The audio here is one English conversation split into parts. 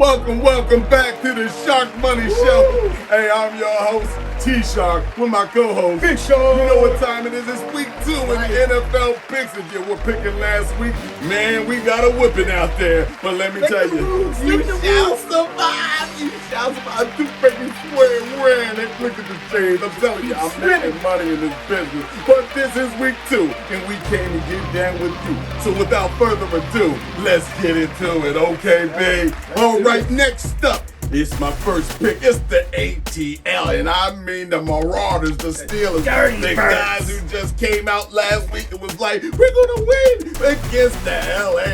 Welcome back to the Sharkmoney Show. Hey, I'm your host, T-Shark, with my co-host, Big Show. You know what time it is? It's week 2 in the NFL picks. If you were picking last week, man, we got a whipping out there. But let me tell you, you shall survive. You shall survive. I'm too freaking swearing. They look at the shades. I'm telling you, I'm making money in this business. But this is week 2, and we came to get down with you. So without further ado, let's get into it, okay, babe? All right, next up. It's my first pick. It's the ATL, and I mean the Marauders, the Steelers, the guys who just came out last week and was like, we're gonna win against the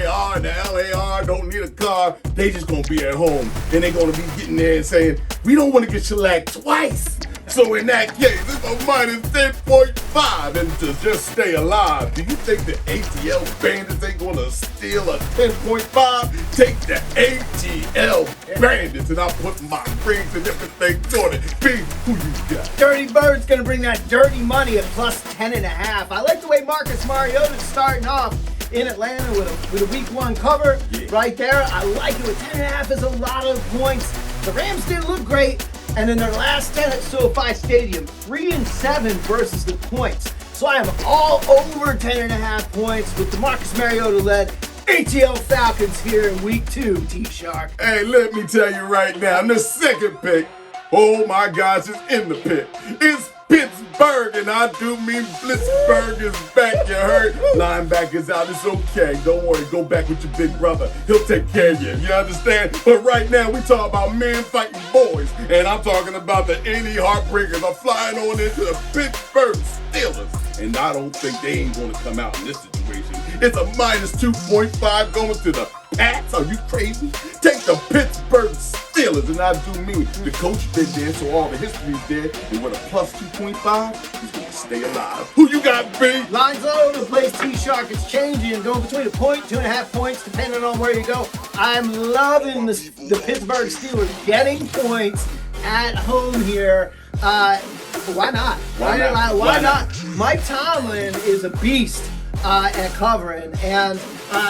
LAR. The LAR don't need a car. They just gonna be at home, and they gonna be getting there and saying, we don't want to get shellacked twice. So in that case, it's a minus 10.5, and to just stay alive, do you think the ATL Bandits ain't gonna steal a 10.5? Take the ATL Bandits, and I'll put my rings and everything on it. B, who you got? Dirty Bird's gonna bring that dirty money at plus 10.5. I like the way Marcus Mariota's starting off in Atlanta with a week 1 cover right there. I like it. With 10.5 is a lot of points. The Rams didn't look great. And in their last 10 at SoFi Stadium, 3-7 versus the points. So I am all over 10.5 points with the Marcus Mariota-led ATL Falcons here in week 2, T-Shark. Hey, let me tell you right now, in the second pick, oh my gosh, it's in the pit. It's Pittsburgh, and I do mean Blitzburg is back, you heard? Linebacker's out, it's okay. Don't worry, go back with your big brother. He'll take care of you, you understand? But right now, we talk about men fighting boys, and I'm talking about the Indy Heartbreakers are flying on into the Pittsburgh Steelers, and I don't think they ain't gonna come out in this situation. It's a minus 2.5 going to the Pats. Are you crazy? Take the Pittsburgh Steelers, and I do mean the coach been there, so all the history's there. And with a plus 2.5, he's gonna stay alive. Who you got, B? Lines all over the place, T-Shark. It's changing, going between 2.5 points, depending on where you go. I'm loving the Pittsburgh Steelers getting points at home here. Why not? Why not? Mike Tomlin is a beast at covering, and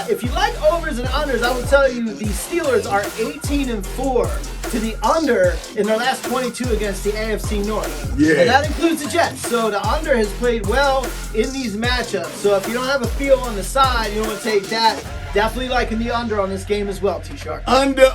if you like overs and unders, I will tell you the Steelers are 18-4 to the under in their last 22 against the AFC North. Yeah. And that includes the Jets. So the under has played well in these matchups. So if you don't have a feel on the side, you don't want to take that. Definitely liking the under on this game as well, T-Shark. Under.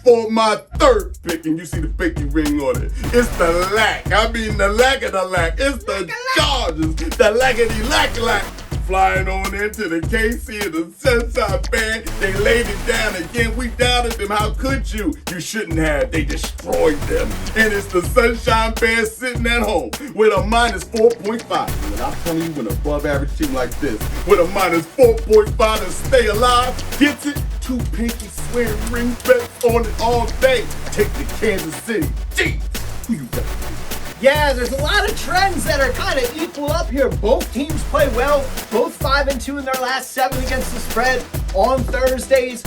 For my third pick, and you see the pinky ring on it. It's the lack. I mean the lack of the lack. It's the Chargers. The lackety-lack. Flying on into the KC and the Sunshine Band. They laid it down again. We doubted them. How could you? You shouldn't have. They destroyed them. And it's the Sunshine Band sitting at home with a minus 4.5. And I'm telling you, when an above average team like this, with a minus 4.5 to stay alive, gets it, 2 pinky swearing ring bets on it all day. Take the Kansas City. Jeez, who you got? Yeah, there's a lot of trends that are kind of equal up here. Both teams play well. Both 5-2 in their last 7 against the spread on Thursdays.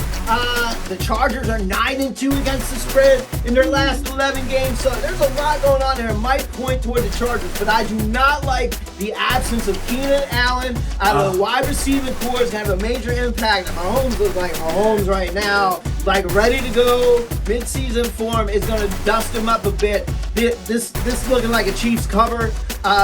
The Chargers are 9-2 against the spread in their last 11 games. So there's a lot going on here. It might point toward the Chargers, but I do not like the absence of Keenan Allen out of the wide receiving corps. Is going to have a major impact. Mahomes looks like Mahomes right now. Like ready to go, mid-season form is going to dust him up a bit. This looking like a Chiefs cover,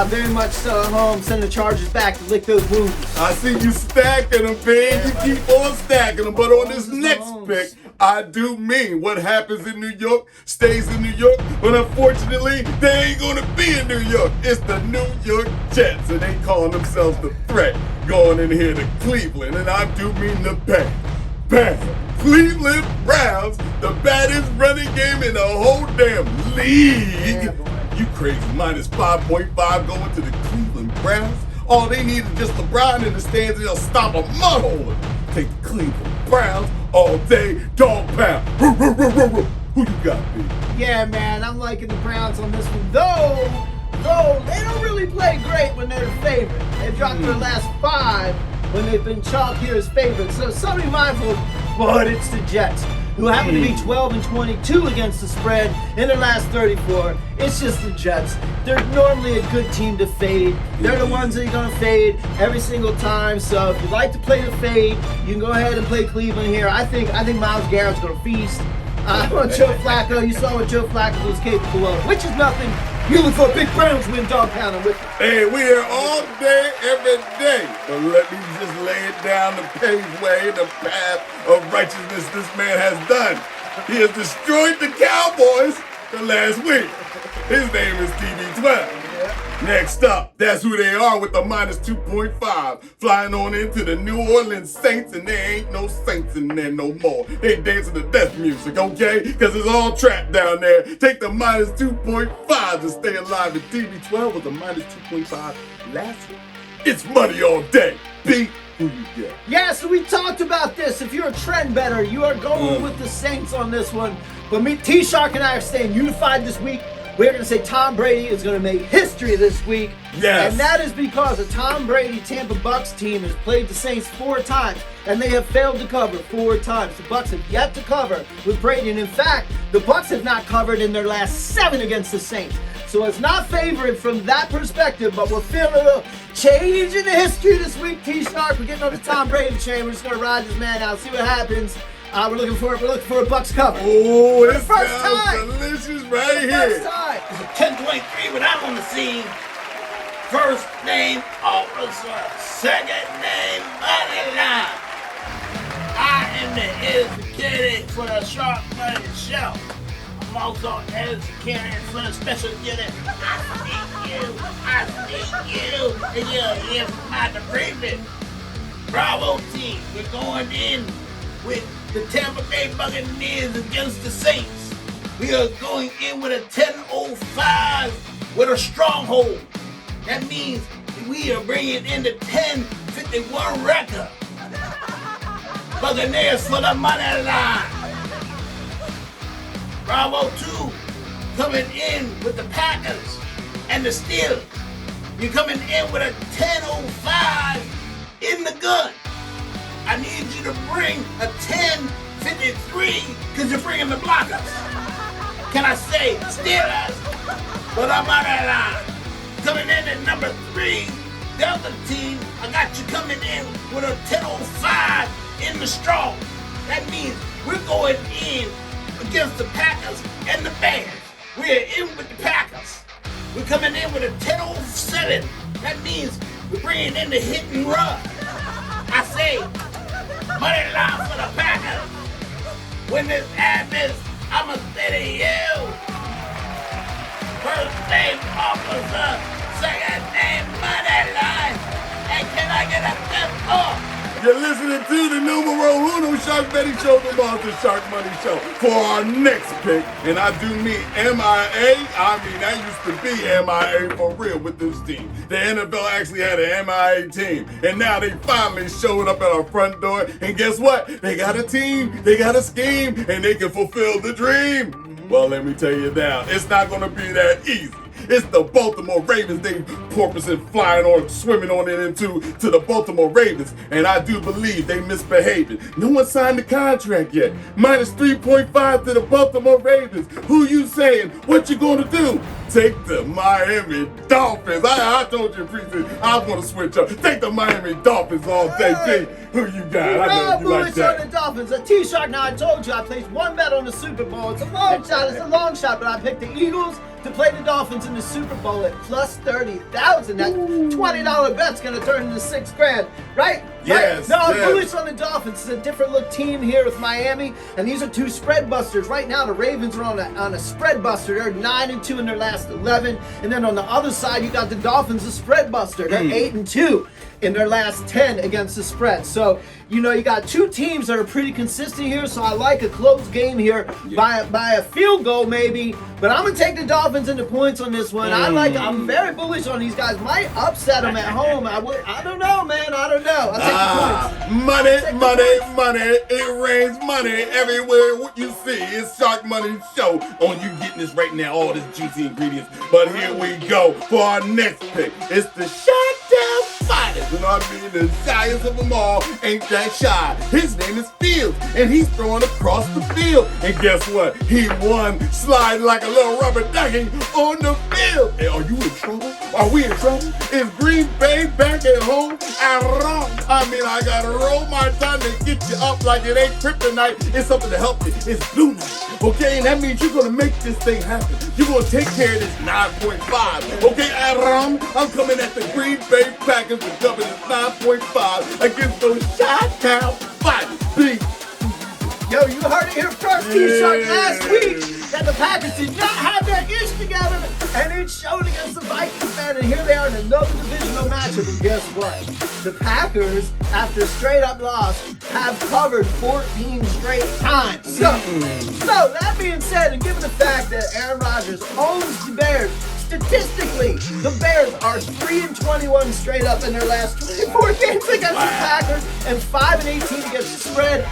very much so at home. Send the Chargers back to lick those wounds. I see you stacking them, big. You keep on stacking them. But on this next pick, I do mean what happens in New York stays in New York. But unfortunately, they ain't going to be in New York. It's the New York Jets, and they calling themselves the threat going in here to Cleveland. And I do mean the bad Cleveland Browns, the baddest running game in the whole damn league. Yeah, you crazy. Minus 5.5 going to the Cleveland Browns. All they need is just LeBron in the stands and they'll stop a mud hole. Take the Cleveland Browns all day, dog pound. Who you got, B? Yeah, man, I'm liking the Browns on this one. Though they don't really play great when they're the favorite. They've dropped their last 5 when they've been chalked here as favorites. So somebody mindful, but it's the Jets. who happen to be 12-22 against the spread in their last 34. It's just the Jets. They're normally a good team to fade. They're the ones that you're going to fade every single time. So if you like to play the fade, you can go ahead and play Cleveland here. I think Myles Garrett's going to feast. On Joe Flacco, you saw what Joe Flacco was capable of, which is nothing. You look for a big Browns win, dog pound with me. Hey, we here all day, every day. But let me just lay it down the paved way, the path of righteousness this man has done. He has destroyed the Cowboys the last week. His name is TB12. Next up, that's who they are with the minus 2.5. Flying on into the New Orleans Saints, and there ain't no Saints in there no more. They dancing to death music, okay? Because it's all trapped down there. Take the minus 2.5 to stay alive. The TB12 was a minus 2.5 last week. It's money all day. B, who you get? Yeah, so we talked about this. If you're a trend better, you are going with the Saints on this one. But me, T-Shark and I are staying unified this week. We're going to say Tom Brady is going to make history this week. Yes. And that is because the Tom Brady Tampa Bucks team has played the Saints 4 times, and they have failed to cover 4 times. The Bucks have yet to cover with Brady. And in fact, the Bucks have not covered in their last 7 against the Saints. So it's not favored from that perspective, but we're feeling a little change in the history this week, T-Shark. We're getting on the Tom Brady train. We're just going to ride this man out, see what happens. We're looking for a Bucks cover. Oh, this first sounds time. delicious right here. First time. It's a 10-23 when I'm on the scene. First name officer, second name money line. I am the educated for the Sharkmoney show. I'm also educated for the special unit. I see you, and you're here for my debriefing. Bravo team, we're going in with the Tampa Bay Buccaneers against the Saints. We are going in with a 10-05 with a stronghold. That means we are bringing in the 10-51 record. Buccaneers for the money line. Bravo 2 coming in with the Packers and the Steelers. You're coming in with a 10-05 in the gun. I need you to bring a 10-53 because you're bringing the blockers. Can I say Steelers for the money line? Coming in at number 3, Delta team. I got you coming in with a 10-05 in the strong. That means we're going in against the Packers and the Bears. We're in with the Packers. We're coming in with a 10-07. That means we're bringing in the hit and run. I say, money line for the Packers. When this happens, I'ma say to you, first name officer, second name money line. And can I get a fifth off? You're listening to the numero uno Shark Betting Show, the Monster Shark Money Show. For our next pick, and I do mean MIA, I mean that used to be MIA for real with this team. The NFL actually had an MIA team, and now they finally showed up at our front door, and guess what? They got a team, they got a scheme, and they can fulfill the dream. Well, let me tell you now, it's not going to be that easy. It's the Baltimore Ravens. They porpoising flying on, swimming on it into the Baltimore Ravens. And I do believe they misbehaving. No one signed the contract yet. Minus 3.5 to the Baltimore Ravens. Who you saying? What you gonna do? Take the Miami Dolphins. I told you, Priest, I want to switch up. Take the Miami Dolphins all day. Hey, who you got? I know you like that. On the Dolphins. A T-Shark. Now I told you I placed one bet on the Super Bowl. It's a long shot. It's a long shot, but I picked the Eagles to play the Dolphins in the Super Bowl at plus 30,000. That $20 bet's gonna turn into $6,000, right? Yes. Right? No, I'm yes. bullish on the Dolphins. It's a different look team here with Miami, and these are 2 spread busters. Right now, the Ravens are on a spread buster. They're 9-2 in their last 11, and then on the other side, you got the Dolphins, a spread buster. They're 8-2 in their last 10 against the spread. So, you know, you got 2 teams that are pretty consistent here, so I like a close game here by a field goal maybe, but I'm going to take the Dolphins into points on this one. I'm very bullish on these guys. Might upset them at home. I don't know, man. I don't know. I'll take the points. Money. It rains money everywhere. What you see is Shark Money Show on you getting this right now, all this juicy ingredients. But here we go for our next pick. It's the Shark Down Fighters You know what I mean? The shyest of them all ain't that shy. His name is Fields, and he's throwing across the field. And guess what? He won, sliding like a little rubber ducky on the field. Hey, are you in trouble? Are we in trouble? Is Green Bay back at home? I gotta roll my time to get you up like it ain't kryptonite. It's something to help you. It's blue night, okay? And that means you're gonna make this thing happen. You're gonna take care of this 9.5, okay, Aram? I'm coming at the Green Bay Packers with dubbing this 9.5 against those Chi-Town Vikings. Yo, you heard it here first, T-Shark, last week that the Packers did not have their ish together, and it showed against the Vikings, man, and here they are in another divisional matchup, and guess what? The Packers, after a straight-up loss, have covered 14 straight times. So that being said, and given the fact that Aaron Rodgers owns the Bears, statistically, the Bears are 3-21 straight up in their last 24 games against the Packers, and 5-18 against the spread.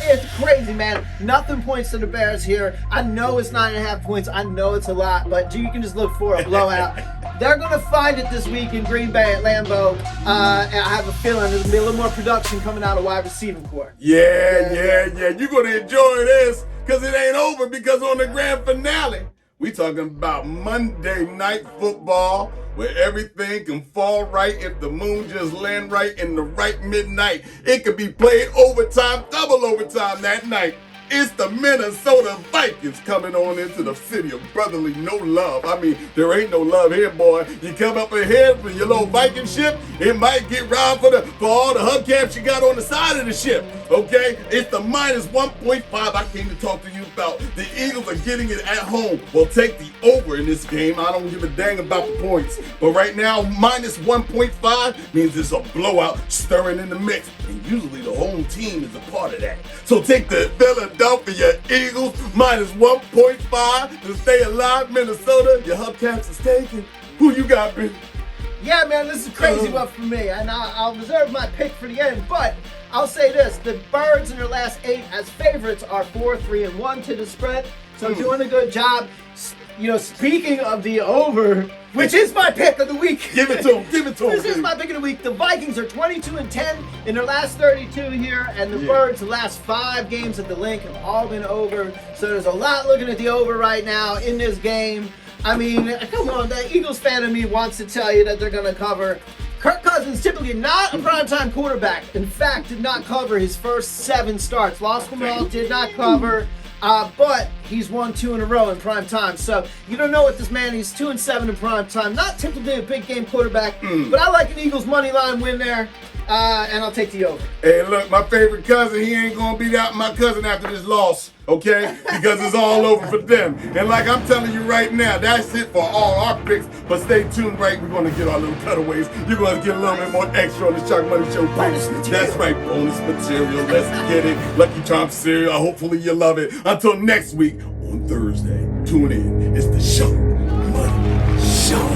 It's crazy, man. Nothing points to the Bears here. I know it's 9.5 points. I know it's a lot, but you can just look for a blowout. They're going to find it this week in Green Bay at Lambeau, and I have a feeling there's going to be a little more production coming out of wide receiving corps. Yeah. You're going to enjoy this because it ain't over, because on the grand finale, we talking about Monday Night Football, where everything can fall right if the moon just land right in the right midnight. It could be played overtime, double overtime that night. It's the Minnesota Vikings coming on into the city of brotherly no love. I mean, there ain't no love here, boy. You come up ahead for your little Viking ship, it might get robbed for all the hubcaps you got on the side of the ship, okay? It's the minus 1.5 I came to talk to you about. The Eagles are getting it at home. Well, take the over in this game. I don't give a dang about the points. But right now, minus 1.5 means it's a blowout stirring in the mix. And usually the home team is a part of that. So take the Philadelphia Eagles minus 1.5 to stay alive. Minnesota, your hubcaps is taken. Who you got, B? Yeah, man, this is a crazy one for me, and I'll reserve my pick for the end, but I'll say this. The Birds in their last 8 as favorites are 4-3-1 to the spread, so doing a good job. You know, speaking of the over, which is my pick of the week. Give it to him. This is my pick of the week. The Vikings are 22-10 in their last 32 here, and the Birds, the last 5 games at the Link have all been over. So there's a lot looking at the over right now in this game. I mean, come on, the Eagles fan of me wants to tell you that they're going to cover. Kirk Cousins, typically not a primetime quarterback. In fact, did not cover his first 7 starts. Lost them all, did not cover. But he's won 2 in a row in prime time. So you don't know what this man, he's 2-7 in prime time. Not typically a big game quarterback, but I like an Eagles money line win there. And I'll take the over. Hey, look, my favorite cousin, he ain't gonna beat out my cousin after this loss, okay? Because it's all over for them. And like I'm telling you right now, that's it for all our picks. But stay tuned, right? We're gonna get our little cutaways. You're gonna get a little bit more extra on the Sharkmoney Show picks. That's right, bonus material. Let's get it. Lucky Charm cereal. Hopefully you love it. Until next week on Thursday, tune in. It's the Sharkmoney Show.